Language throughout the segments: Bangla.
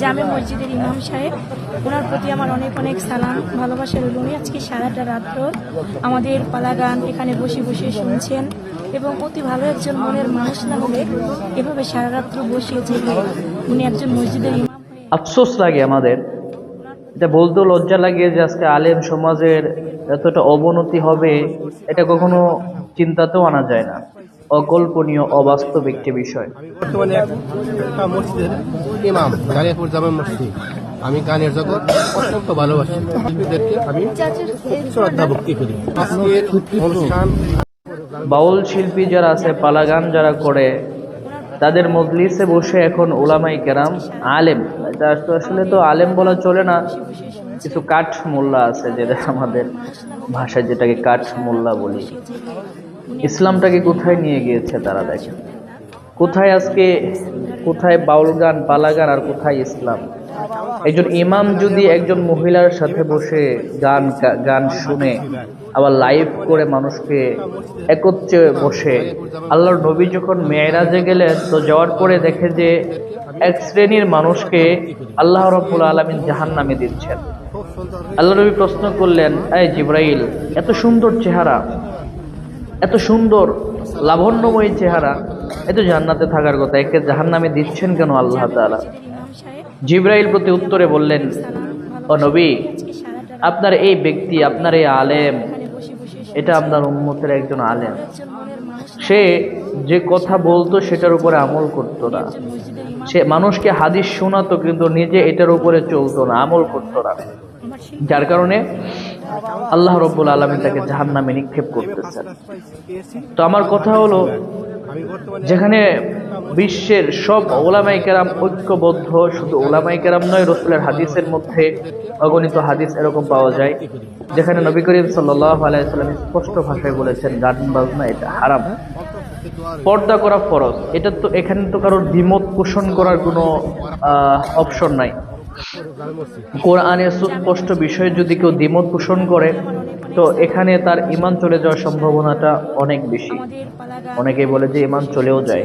জামে মসজিদের ইমাম সাহেব, ওনার প্রতি আমার অনেক অনেক সালাম ভালোবাসা রইল। উনি আজকে সারাটা রাত্র আমাদের পালা গান এখানে বসে বসে শুনছেন এবং অতি ভালো একজন মনের মানুষ না হলে এভাবে সারা রাত্র বসিয়েছে। উনি একজন মসজিদের ইমাম। আফসোস লাগে আমাদের, এটা বলতেও লজ্জা লাগে যে আজকে আলেম সমাজের এতটা অবনতি হবে এটা কখনো চিন্তাতেও আনা যায় না। অকল্পনীয়, অবাস্তব একটি বিষয়। বর্তমানে একটা মসজিদের ইমাম, গালিয়াপুর জামে মসজিদ। আমি গানের জগৎ অত্যন্ত ভালোবাসি, শিল্পীদেরকে আমি শ্রদ্ধা ভক্তি করি। আজকের অনুষ্ঠান বাউল শিল্পী যারা আছে, পালা গান যারা করে, তাদের মজলিসে বসে এখন ওলামাই কেরাম, আলেম, এটা আসলে তো আলেম বলা চলে না, কিছু কাঠ মোল্লা আছে, যেটা আমাদের ভাষায় যেটাকে কাঠ মোল্লা বলি। ইসলামটাকে কোথায় নিয়ে গিয়েছে তারা, দেখেন কোথায় আজকে, কোথায় বাউল গান, পালা গান, আর কোথায় ইসলাম। একজন ইমাম যদি একজন মহিলার সাথে বসে গান শুনে আবার লাইভ করে মানুষকে একত্রে বসে, আল্লাহর নবী যখন মেরাজে গেলেন তো যাওয়ার পরে দেখে যে এক শ্রেণীর মানুষকে আল্লাহ রাব্বুল আলামিন জাহান্নামে দিচ্ছেন। আল্লাহ নবী প্রশ্ন করলেন, এই জিবরাইল, এত সুন্দর চেহারা, এত সুন্দর লাবণ্যময় চেহারা, এত জান্নাতে থাকার কথা, একে জাহান্নামে দিচ্ছেন কেন আল্লাহ তাআলা? জিবরাইল প্রতি উত্তরে বললেন, ও নবী, আপনার এই ব্যক্তি, আপনার এই আলেম, এটা আপনার উম্মতের একজন আলেম, সে যে কথা বলতো সেটার উপরে আমল করতো না, সে মানুষকে হাদিস শোনাতো কিন্তু নিজে এটার উপরে চলতো না, আমল করতো না, যার কারণে আল্লাহ রাব্বুল আলামিন তাকে জাহান্নামে নিক্ষেপ করতেছেন। তো আমার কথা হলো, যেখানে বিশ্বের সব ওলামায়ে কেরাম ঐক্যবদ্ধ, শুধু ওলামায়ে কেরাম নয়, রাসূলের হাদিসের মধ্যে অগণিত হাদিস এরকম পাওয়া যায় যেখানে নবী করিম সাল্লাল্লাহু আলাইহি ওয়াসাল্লাম স্পষ্ট ভাষায় বলেছেন গান বাজনা এটা হারাম, পর্দা করা ফরজ। এটা তো এখানে তো কারোর দ্বিমত পোষণ করার কোনো অপশন নাই। কোরআনের সুস্পষ্ট বিষয়ে যদি কেউ দ্বিমত পোষণ করে তো এখানে তার ঈমান চলে যাওয়ার সম্ভাবনাটা অনেক বেশি। অনেকেই বলে যে ঈমান চলেও যায়।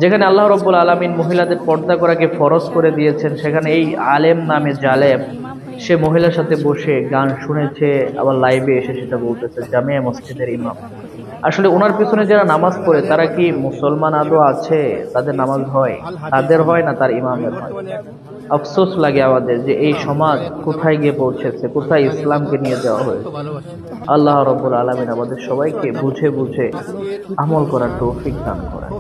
যেখানে আল্লাহ রাব্বুল আলামিন মহিলাদের পর্দা করাকে ফরজ করে দিয়েছেন, সেখানে এই আলেম নামে জালেম সে মহিলার সাথে বসে গান শুনেছে, আবার লাইভে এসে সেটা বলতেছে জামিয়া মসজিদের ইমাম। আসলে ওনার পিছনে যারা নামাজ পড়ে তারা কি মুসলমান আদৌ আছে? তাদের নামাজ হয়? তাদের হয় না, তার ইমামের হয়। আফসোস লাগে আমাদের যে এই সমাজ কোথায় গিয়ে পৌঁছেছে, কোথায় ইসলামকে নিয়ে যাওয়া হয়েছে। আল্লাহ রাব্বুল আলামিন আমাদের সবাইকে বুঝে বুঝে আমল করার তৌফিক দান করেন।